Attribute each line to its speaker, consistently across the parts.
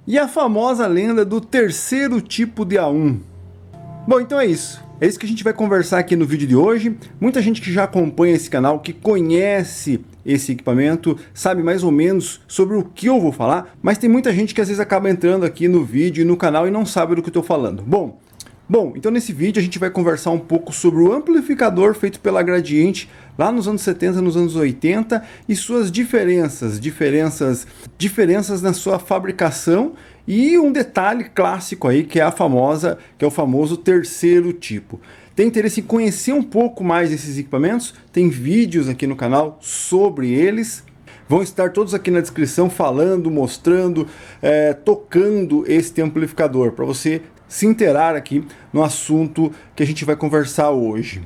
Speaker 1: E a famosa lenda do terceiro tipo de A1. Bom, então é isso. É isso que a gente vai conversar aqui no vídeo de hoje. Muita gente que já acompanha esse canal, que conhece esse equipamento, sabe mais ou menos sobre o que eu vou falar, mas tem muita gente que às vezes acaba entrando aqui no vídeo e no canal e não sabe do que eu estou falando. Bom, então nesse vídeo a gente vai conversar um pouco sobre o amplificador feito pela Gradiente lá nos anos 70, nos anos 80 e suas diferenças na sua fabricação e um detalhe clássico aí que é o famoso terceiro tipo. Tem interesse em conhecer um pouco mais desses equipamentos? Tem vídeos aqui no canal sobre eles. Vão estar todos aqui na descrição falando, mostrando, tocando este amplificador para você se inteirar aqui no assunto que a gente vai conversar hoje.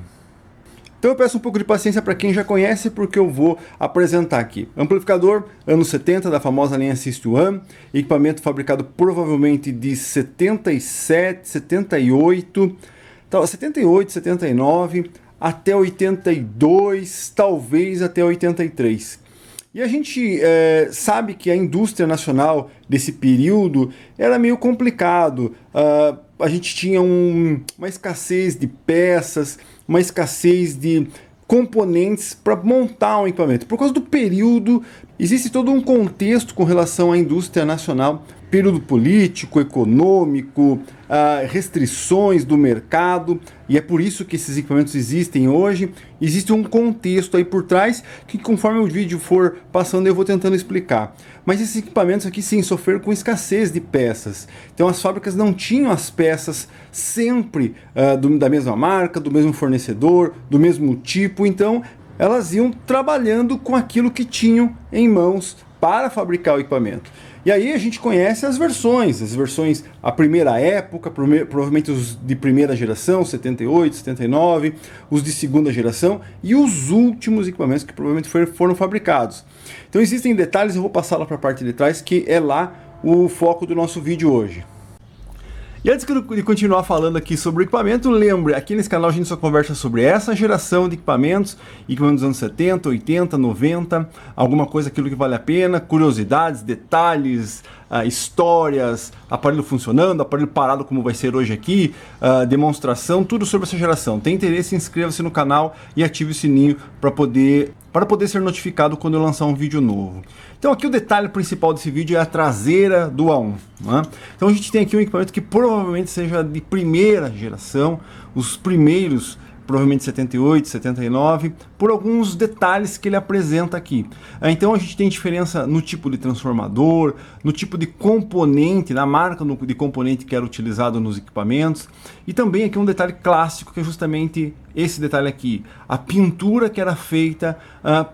Speaker 1: Então eu peço um pouco de paciência para quem já conhece, porque eu vou apresentar aqui. Amplificador, anos 70, da famosa linha System 1, equipamento fabricado provavelmente de 77, 78, 78, 79, até 82, talvez até 83. E a gente sabe que a indústria nacional desse período era meio complicado. A gente tinha uma escassez de peças, uma escassez de componentes para montar um equipamento. Por causa do período, existe todo um contexto com relação à indústria nacional, período político, econômico, restrições do mercado, e é por isso que esses equipamentos existem hoje. Existe um contexto aí por trás que, conforme o vídeo for passando, eu vou tentando explicar. Mas esses equipamentos aqui sim sofreram com escassez de peças. Então as fábricas não tinham as peças sempre da mesma marca, do mesmo fornecedor, do mesmo tipo, então elas iam trabalhando com aquilo que tinham em mãos para fabricar o equipamento. E aí a gente conhece as versões, a primeira época, provavelmente os de primeira geração, 78, 79, os de segunda geração e os últimos equipamentos que provavelmente foram fabricados. Então existem detalhes, eu vou passar lá para a parte de trás, que é lá o foco do nosso vídeo hoje. E antes de continuar falando aqui sobre o equipamento, lembre, aqui nesse canal a gente só conversa sobre essa geração de equipamentos dos anos 70, 80, 90, alguma coisa, aquilo que vale a pena, curiosidades, detalhes, histórias, aparelho funcionando, aparelho parado como vai ser hoje aqui, demonstração, tudo sobre essa geração. Tem interesse, inscreva-se no canal e ative o sininho para poder ser notificado quando eu lançar um vídeo novo. Então aqui o detalhe principal desse vídeo é a traseira do A1. Né? Então a gente tem aqui um equipamento que provavelmente seja de primeira geração, os primeiros, provavelmente 78, 79, por alguns detalhes que ele apresenta aqui. Então a gente tem diferença no tipo de transformador, no tipo de componente, na marca de componente que era utilizado nos equipamentos, e também aqui um detalhe clássico que é justamente esse detalhe aqui, a pintura que era feita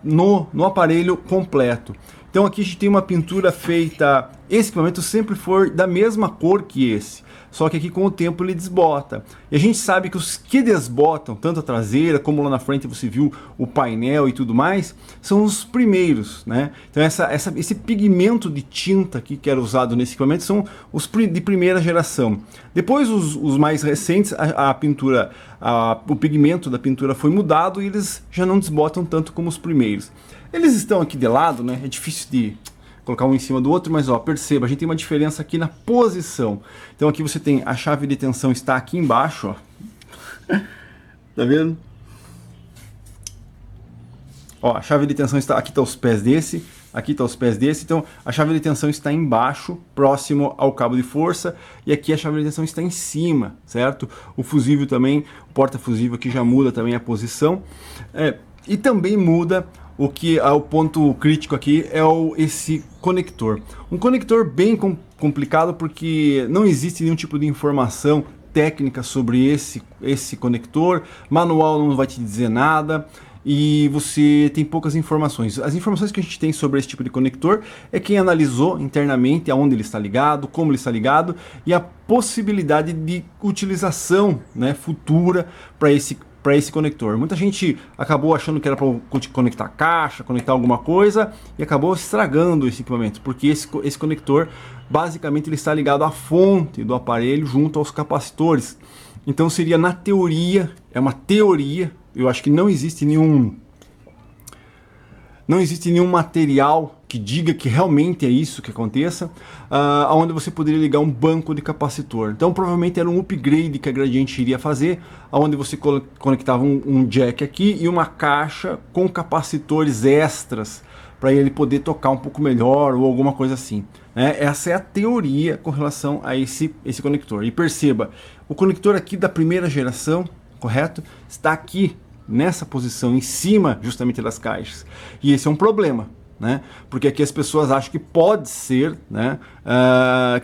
Speaker 1: no aparelho completo. Então aqui a gente tem uma pintura feita, esse equipamento sempre foi da mesma cor que esse, só que aqui com o tempo ele desbota. E a gente sabe que os que desbotam, tanto a traseira como lá na frente você viu o painel e tudo mais, são os primeiros, né? Então esse pigmento de tinta aqui que era usado nesse equipamento são os de primeira geração. Depois os mais recentes, a pintura, o pigmento da pintura foi mudado e eles já não desbotam tanto como os primeiros. Eles estão aqui de lado, né? É difícil de colocar um em cima do outro, mas ó, perceba, a gente tem uma diferença aqui na posição. Então aqui você tem a chave de tensão está aqui embaixo, ó. Tá vendo? Ó, a chave de tensão está aqui, tá os pés desse, aqui tá os pés desse. Então a chave de tensão está embaixo, próximo ao cabo de força, e aqui a chave de tensão está em cima, certo? O fusível também, o porta-fusível aqui já muda também a posição. E também muda o ponto crítico aqui é esse conector. Um conector bem complicado porque não existe nenhum tipo de informação técnica sobre esse conector, manual não vai te dizer nada e você tem poucas informações. As informações que a gente tem sobre esse tipo de conector é quem analisou internamente aonde ele está ligado, como ele está ligado e a possibilidade de utilização, né, futura para esse conector. Muita gente acabou achando que era para conectar caixa, conectar alguma coisa e acabou estragando esse equipamento, porque esse conector basicamente ele está ligado à fonte do aparelho junto aos capacitores. Então seria, na teoria, é uma teoria, eu acho que não existe nenhum material que diga que realmente é isso que aconteça, onde você poderia ligar um banco de capacitor. Então provavelmente era um upgrade que a Gradiente iria fazer, onde você conectava um jack aqui e uma caixa com capacitores extras para ele poder tocar um pouco melhor ou alguma coisa assim. Essa é a teoria com relação a esse conector. E perceba, o conector aqui da primeira geração, correto? Está aqui nessa posição, em cima justamente das caixas. E esse é um problema. Porque aqui as pessoas acham que pode ser,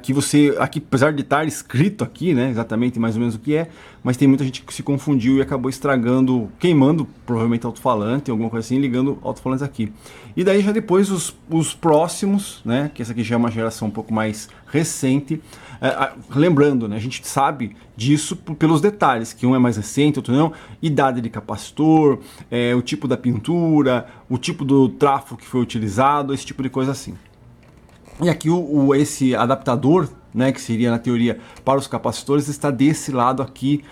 Speaker 1: que você, aqui, apesar de estar escrito aqui, exatamente mais ou menos o que é, mas tem muita gente que se confundiu e acabou estragando, queimando provavelmente alto-falante, alguma coisa assim, ligando alto-falantes aqui. E daí já depois os próximos, que essa aqui já é uma geração um pouco mais recente, lembrando, a gente sabe disso pelos detalhes, que um é mais recente, outro não, idade de capacitor, o tipo da pintura, o tipo do trafo que foi utilizado, esse tipo de coisa assim. E aqui esse adaptador, que seria na teoria para os capacitores, está desse lado aqui,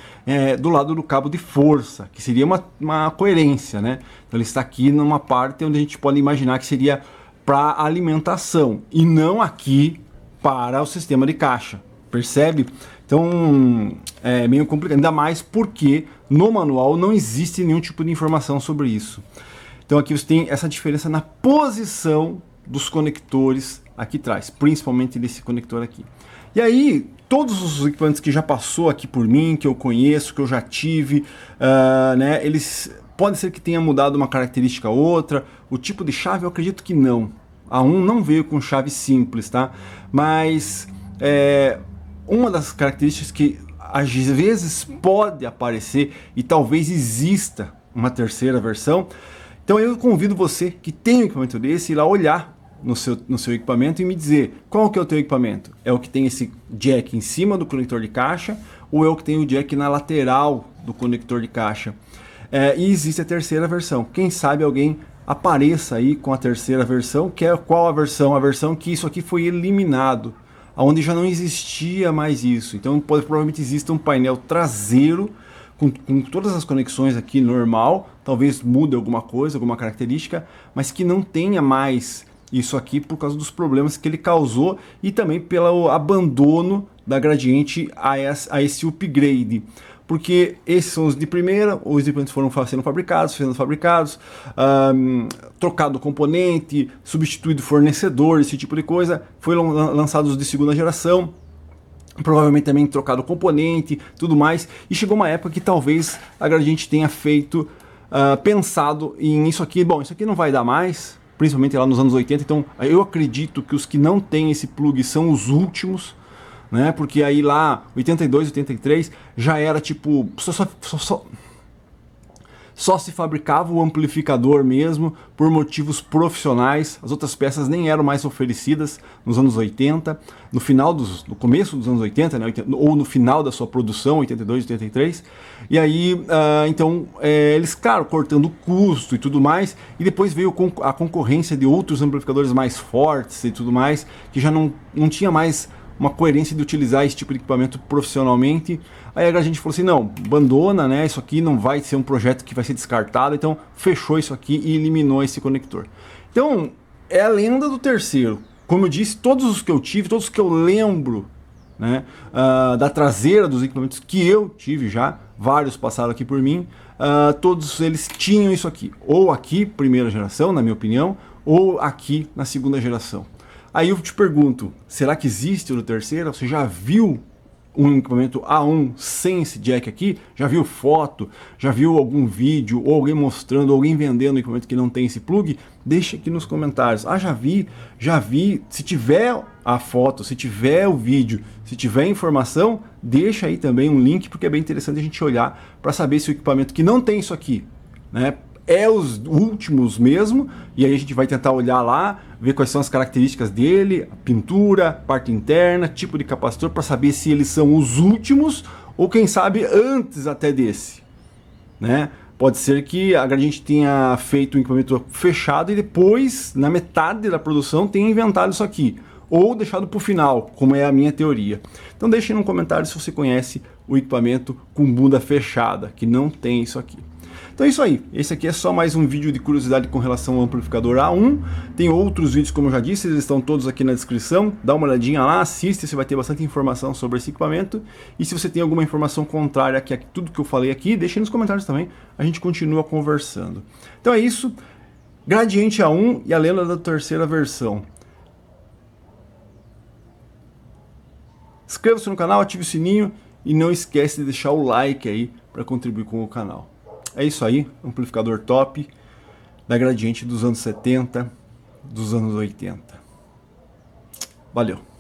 Speaker 1: do lado do cabo de força, que seria uma coerência, Então ele está aqui numa parte onde a gente pode imaginar que seria para alimentação, e não aqui para o sistema de caixa, percebe? Então é meio complicado, ainda mais porque no manual não existe nenhum tipo de informação sobre isso. Então aqui você tem essa diferença na posição dos conectores aqui atrás, principalmente desse conector aqui. E aí, todos os equipamentos que já passou aqui por mim, que eu conheço, que eu já tive, eles pode ser que tenha mudado uma característica ou outra. O tipo de chave eu acredito que não. A 1 não veio com chave simples, tá? Mas uma das características que às vezes pode aparecer e talvez exista uma terceira versão. Então eu convido você que tem um equipamento desse ir lá olhar no seu equipamento e me dizer qual que é o teu equipamento. É o que tem esse jack em cima do conector de caixa ou é o que tem o jack na lateral do conector de caixa? E existe a terceira versão. Quem sabe alguém apareça aí com a terceira versão, que é qual a versão? A versão que isso aqui foi eliminado, onde já não existia mais isso. Então provavelmente exista um painel traseiro com todas as conexões aqui normal, talvez mude alguma coisa, alguma característica, mas que não tenha mais isso aqui por causa dos problemas que ele causou e também pelo abandono da Gradiente a esse upgrade. Porque esses são os de primeira, os equipamentos foram sendo fabricados, trocado componente, substituído fornecedor, esse tipo de coisa, foi lançados de segunda geração, provavelmente também trocado componente, tudo mais, e chegou uma época que talvez a Gradiente tenha feito, pensado em isso aqui, bom, isso aqui não vai dar mais, principalmente lá nos anos 80, então eu acredito que os que não têm esse plug são os últimos, porque aí lá, 82, 83, já era tipo, só se fabricava o amplificador mesmo, por motivos profissionais, as outras peças nem eram mais oferecidas nos anos 80, no começo dos anos 80, ou no final da sua produção, 82, 83, e aí, então, eles, claro, cortando o custo e tudo mais, e depois veio a concorrência de outros amplificadores mais fortes e tudo mais, que já não tinha mais uma coerência de utilizar esse tipo de equipamento profissionalmente. Aí a gente falou assim, não, abandona, isso aqui não vai ser um projeto que vai ser descartado, então fechou isso aqui e eliminou esse conector. Então, é a lenda do terceiro. Como eu disse, todos os que eu tive, todos os que eu lembro, da traseira dos equipamentos que eu tive já, vários passaram aqui por mim, todos eles tinham isso aqui. Ou aqui, primeira geração, na minha opinião, ou aqui na segunda geração. Aí eu te pergunto, será que existe o terceiro? Você já viu um equipamento A1 sem esse jack aqui? Já viu foto? Já viu algum vídeo? Ou alguém mostrando, alguém vendendo um equipamento que não tem esse plug? Deixa aqui nos comentários. Já vi. Se tiver a foto, se tiver o vídeo, se tiver informação, deixa aí também um link, porque é bem interessante a gente olhar para saber se o equipamento que não tem isso aqui, é os últimos mesmo, e aí a gente vai tentar olhar lá, ver quais são as características dele, a pintura, parte interna, tipo de capacitor, para saber se eles são os últimos, ou quem sabe antes até desse, Pode ser que a Gradiente tenha feito um equipamento fechado e depois, na metade da produção, tenha inventado isso aqui, ou deixado para o final, como é a minha teoria. Então deixe no comentário se você conhece o equipamento com bunda fechada, que não tem isso aqui. Então é isso aí, esse aqui é só mais um vídeo de curiosidade com relação ao amplificador A1. Tem outros vídeos, como eu já disse, eles estão todos aqui na descrição. Dá uma olhadinha lá, assiste, você vai ter bastante informação sobre esse equipamento. E se você tem alguma informação contrária a tudo que eu falei aqui, deixa aí nos comentários também, a gente continua conversando. Então é isso, Gradiente A1 e a lenda da terceira versão. Inscreva-se no canal, ative o sininho e não esquece de deixar o like aí para contribuir com o canal. É isso aí, amplificador top da Gradiente dos anos 70, dos anos 80. Valeu!